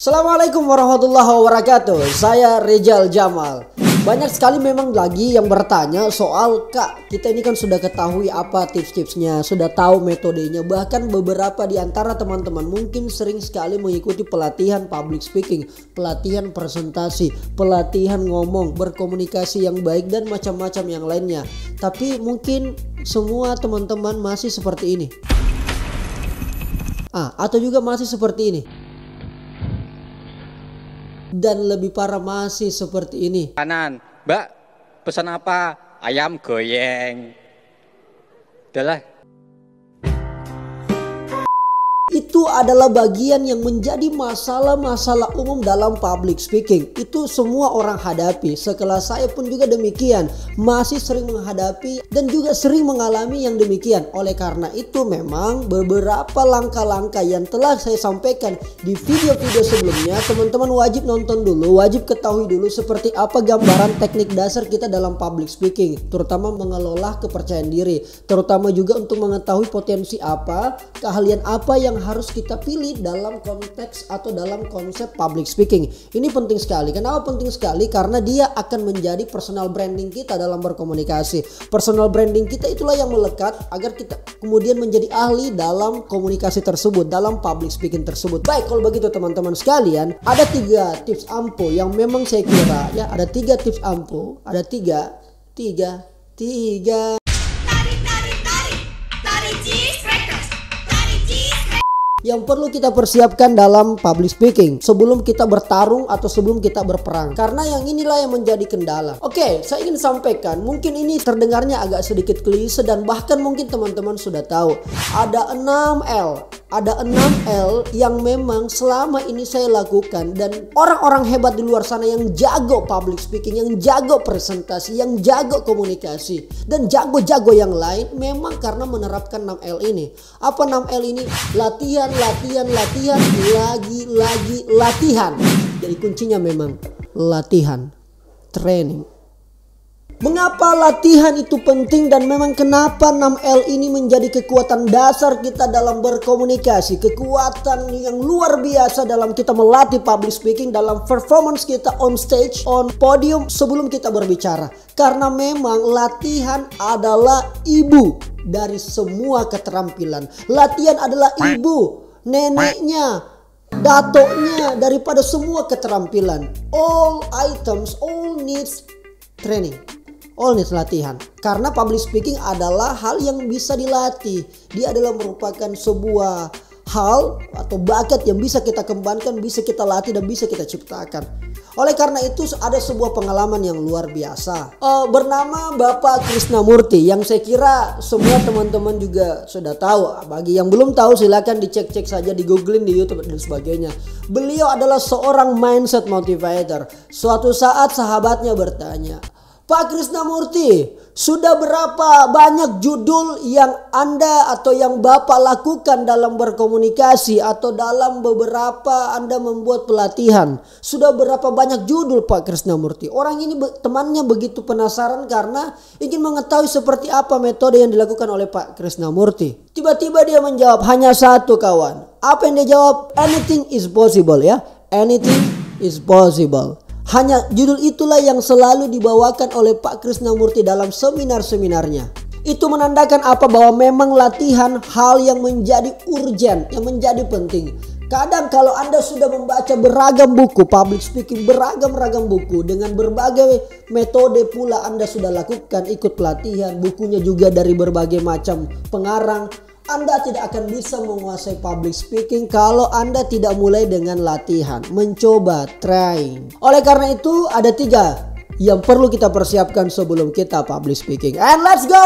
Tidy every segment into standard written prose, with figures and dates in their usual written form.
Assalamualaikum warahmatullahi wabarakatuh. Saya Rizal Jamal. Banyak sekali memang lagi yang bertanya soal, Kak, kita ini kan sudah ketahui apa tips-tipsnya, sudah tahu metodenya. Bahkan beberapa di antara teman-teman mungkin sering sekali mengikuti pelatihan public speaking, pelatihan presentasi, pelatihan ngomong, berkomunikasi yang baik dan macam-macam yang lainnya. Tapi mungkin semua teman-teman masih seperti ini. Atau juga masih seperti ini. Dan lebih parah masih seperti ini. Kanan, Mbak, pesan apa? Ayam goyeng. Udahlah. Itu adalah bagian yang menjadi masalah-masalah umum dalam public speaking. Itu semua orang hadapi. Sekelas saya pun juga demikian. Masih sering menghadapi dan juga sering mengalami yang demikian. Oleh karena itu memang beberapa langkah-langkah yang telah saya sampaikan di video-video sebelumnya, teman-teman wajib nonton dulu, wajib ketahui dulu seperti apa gambaran teknik dasar kita dalam public speaking. Terutama mengelola kepercayaan diri. Terutama juga untuk mengetahui potensi apa, keahlian apa yang harus kita pilih dalam konteks atau dalam konsep public speaking. Ini penting sekali. Kenapa penting sekali? Karena dia akan menjadi personal branding kita dalam berkomunikasi. Personal branding kita itulah yang melekat agar kita kemudian menjadi ahli dalam komunikasi tersebut, dalam public speaking tersebut. Baik, kalau begitu teman-teman sekalian, ada 3 tips ampuh yang memang saya kira ya, ada 3 tips ampuh, ada tiga. Yang perlu kita persiapkan dalam public speaking sebelum kita bertarung atau sebelum kita berperang. Karena yang inilah yang menjadi kendala. Oke, saya ingin sampaikan, mungkin ini terdengarnya agak sedikit klise dan bahkan mungkin teman-teman sudah tahu. Ada 6L. Ada 6L yang memang selama ini saya lakukan dan orang-orang hebat di luar sana yang jago public speaking, yang jago presentasi, yang jago komunikasi dan jago-jago yang lain memang karena menerapkan 6L ini. Apa 6L ini? Latihan, latihan. Jadi kuncinya memang latihan, training. Mengapa latihan itu penting dan memang kenapa 6L ini menjadi kekuatan dasar kita dalam berkomunikasi, kekuatan yang luar biasa dalam kita melatih public speaking, dalam performance kita on stage, on podium sebelum kita berbicara. Karena memang latihan adalah ibu dari semua keterampilan. Latihan adalah ibu, neneknya, datonya daripada semua keterampilan. All items, all needs training. All needs latihan. Karena public speaking adalah hal yang bisa dilatih. Dia adalah merupakan sebuah hal atau bakat yang bisa kita kembangkan, bisa kita latih dan bisa kita ciptakan. Oleh karena itu ada sebuah pengalaman yang luar biasa bernama Bapak Krishnamurti, yang saya kira semua teman-teman juga sudah tahu. Bagi yang belum tahu silakan dicek-cek saja, di googling di YouTube dan sebagainya. Beliau adalah seorang mindset motivator. Suatu saat sahabatnya bertanya, Pak Krishnamurti, sudah berapa banyak judul yang Anda atau yang Bapak lakukan dalam berkomunikasi atau dalam beberapa Anda membuat pelatihan? Sudah berapa banyak judul Pak Krishnamurti? Orang ini temannya begitu penasaran karena ingin mengetahui seperti apa metode yang dilakukan oleh Pak Krishnamurti. Tiba-tiba dia menjawab, hanya satu kawan. Apa yang dia jawab? Anything is possible ya. Anything is possible. Hanya judul itulah yang selalu dibawakan oleh Pak Krishnamurti dalam seminar-seminarnya. Itu menandakan apa? Bahwa memang latihan hal yang menjadi urgent, yang menjadi penting. Kadang kalau Anda sudah membaca beragam buku public speaking, beragam buku dengan berbagai metode pula Anda sudah lakukan, ikut pelatihan, bukunya juga dari berbagai macam pengarang, Anda tidak akan bisa menguasai public speaking kalau Anda tidak mulai dengan latihan, mencoba, trying. Oleh karena itu ada 3 yang perlu kita persiapkan sebelum kita public speaking. And let's go!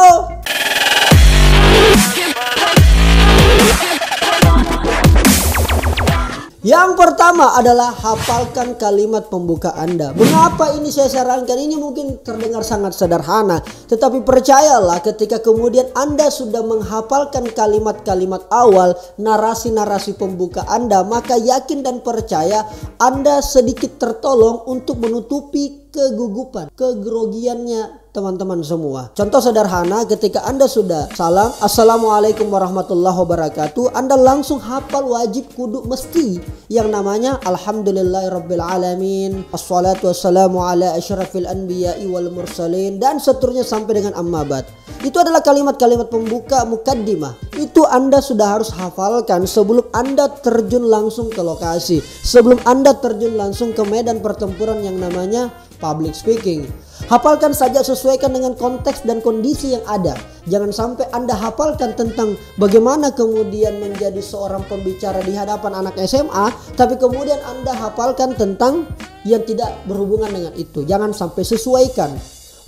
Yang pertama adalah hafalkan kalimat pembuka Anda. Mengapa ini saya sarankan? Ini mungkin terdengar sangat sederhana, tetapi percayalah ketika kemudian Anda sudah menghafalkan kalimat-kalimat awal, narasi-narasi pembuka Anda, maka yakin dan percaya Anda sedikit tertolong untuk menutupi kegugupan, kegrogiannya teman-teman semua. Contoh sederhana, ketika Anda sudah salam Assalamualaikum warahmatullahi wabarakatuh, Anda langsung hafal wajib kudu mesti yang namanya Alhamdulillahirabbil alamin, assalatu wassalamu ala asyrafil anbiya'i wal mursalin, dan seterusnya sampai dengan amma ba'd. Itu adalah kalimat-kalimat pembuka mukaddimah. Itu Anda sudah harus hafalkan sebelum Anda terjun langsung ke lokasi, sebelum Anda terjun langsung ke medan pertempuran yang namanya public speaking. Hafalkan saja, sesuaikan dengan konteks dan kondisi yang ada. Jangan sampai Anda hafalkan tentang bagaimana kemudian menjadi seorang pembicara di hadapan anak SMA, tapi kemudian Anda hafalkan tentang yang tidak berhubungan dengan itu. Jangan sampai, sesuaikan.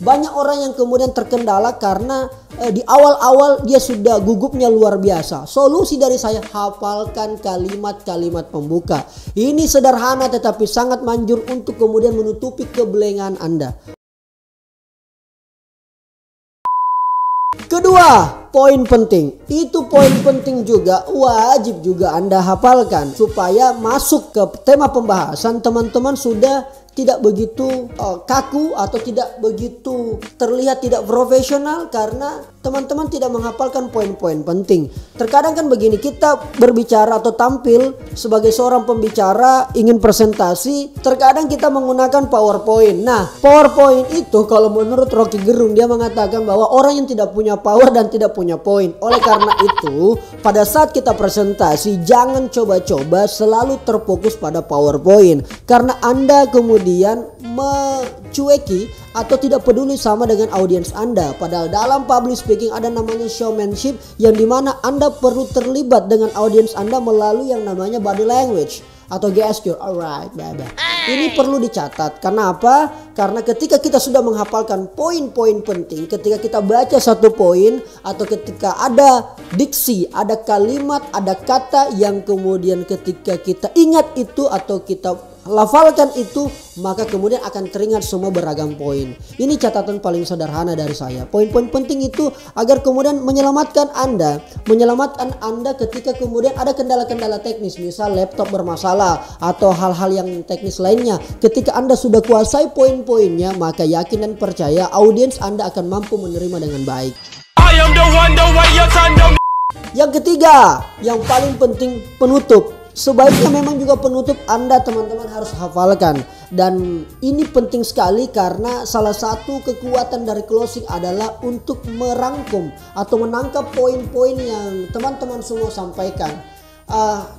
Banyak orang yang kemudian terkendala karena di awal-awal dia sudah gugupnya luar biasa. Solusi dari saya, hafalkan kalimat-kalimat pembuka. Ini sederhana tetapi sangat manjur untuk kemudian menutupi kebelengan Anda. Kedua, poin penting. Itu poin penting juga wajib juga Anda hafalkan supaya masuk ke tema pembahasan teman-teman sudah tidak begitu kaku atau tidak begitu terlihat tidak profesional karena teman-teman tidak menghafalkan poin-poin penting. Terkadang kan begini, kita berbicara atau tampil sebagai seorang pembicara ingin presentasi, terkadang kita menggunakan PowerPoint. Nah, PowerPoint itu kalau menurut Rocky Gerung dia mengatakan bahwa orang yang tidak punya power dan tidak punya poin. Oleh karena itu, pada saat kita presentasi jangan coba-coba selalu terfokus pada PowerPoint karena Anda kemudian mencueki atau tidak peduli sama dengan audiens Anda. Padahal dalam public speaking ada namanya showmanship yang dimana Anda perlu terlibat dengan audiens Anda melalui yang namanya body language atau gesture. Alright, bye-bye. Ini perlu dicatat. Kenapa? Karena ketika kita sudah menghafalkan poin-poin penting, ketika kita baca satu poin atau ketika ada diksi, ada kalimat, ada kata yang kemudian ketika kita ingat itu atau kita lafalkan itu, maka kemudian akan teringat semua beragam poin. Ini catatan paling sederhana dari saya. Poin-poin penting itu agar kemudian menyelamatkan Anda ketika kemudian ada kendala-kendala teknis, misal laptop bermasalah atau hal-hal yang teknis lainnya. Ketika Anda sudah kuasai poin-poinnya, maka yakin dan percaya audiens Anda akan mampu menerima dengan baik. Yang ketiga, yang paling penting, penutup. Sebaiknya memang juga penutup Anda teman-teman harus hafalkan. Dan ini penting sekali karena salah satu kekuatan dari closing adalah untuk merangkum atau menangkap poin-poin yang teman-teman semua sampaikan.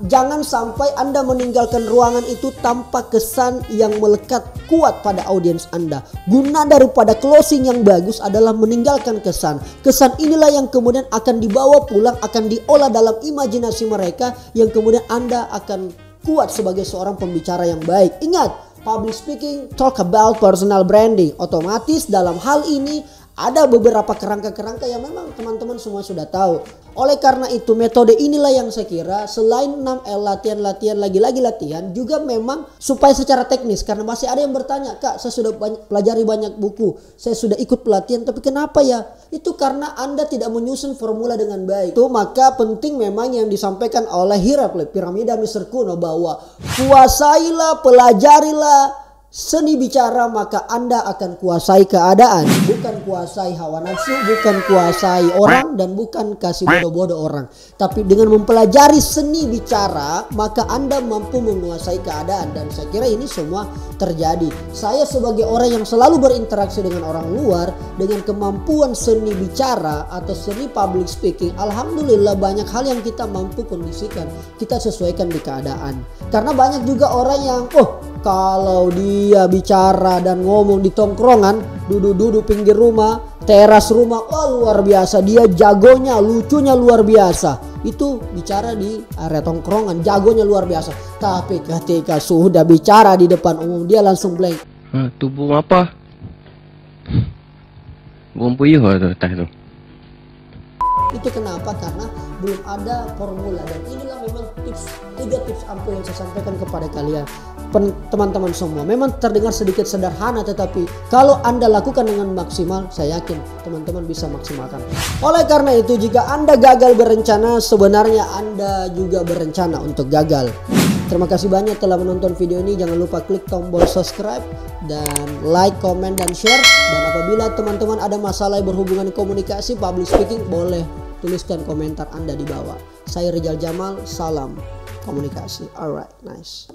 Jangan sampai Anda meninggalkan ruangan itu tanpa kesan yang melekat kuat pada audiens Anda. Guna daripada closing yang bagus adalah meninggalkan kesan. Kesan inilah yang kemudian akan dibawa pulang, akan diolah dalam imajinasi mereka, yang kemudian Anda akan kuat sebagai seorang pembicara yang baik. Ingat, public speaking talk about personal branding. Otomatis dalam hal ini ada beberapa kerangka-kerangka yang memang teman-teman semua sudah tahu. Oleh karena itu metode inilah yang saya kira selain 6L latihan lagi-lagi juga memang supaya secara teknis, karena masih ada yang bertanya, Kak saya sudah pelajari banyak buku, saya sudah ikut pelatihan tapi kenapa ya? Itu karena Anda tidak menyusun formula dengan baik. Itu maka penting memang yang disampaikan oleh Herakles, piramida Mr. Kuno, bahwa kuasailah, pelajarilah seni bicara maka Anda akan kuasai keadaan, bukan kuasai hawa nafsu, bukan kuasai orang, dan bukan kasih bodoh-bodoh orang. Tapi dengan mempelajari seni bicara maka Anda mampu menguasai keadaan, dan saya kira ini semua terjadi. Saya sebagai orang yang selalu berinteraksi dengan orang luar dengan kemampuan seni bicara atau seni public speaking, alhamdulillah banyak hal yang kita mampu kondisikan, kita sesuaikan di keadaan. Karena banyak juga orang yang kalau dia bicara dan ngomong di tongkrongan, duduk-duduk pinggir rumah, teras rumah, luar biasa, dia jagonya, lucunya luar biasa. Itu bicara di area tongkrongan, jagonya luar biasa. Tapi ketika sudah bicara di depan umum, dia langsung blank. Tubuh apa? Bukan puyuh atau teh itu. Itu kenapa? Karena belum ada formula, dan inilah memang tiga tips ampuh yang saya sampaikan kepada kalian teman-teman semua. Memang terdengar sedikit sederhana, tetapi kalau Anda lakukan dengan maksimal, saya yakin teman-teman bisa maksimalkan. Oleh karena itu, jika Anda gagal berencana, sebenarnya Anda juga berencana untuk gagal. Terima kasih banyak telah menonton video ini. Jangan lupa klik tombol subscribe dan like, comment, dan share. Dan apabila teman-teman ada masalah yang berhubungan komunikasi, public speaking, boleh tuliskan komentar Anda di bawah. Saya Rizal Jamal, salam komunikasi. Alright, nice.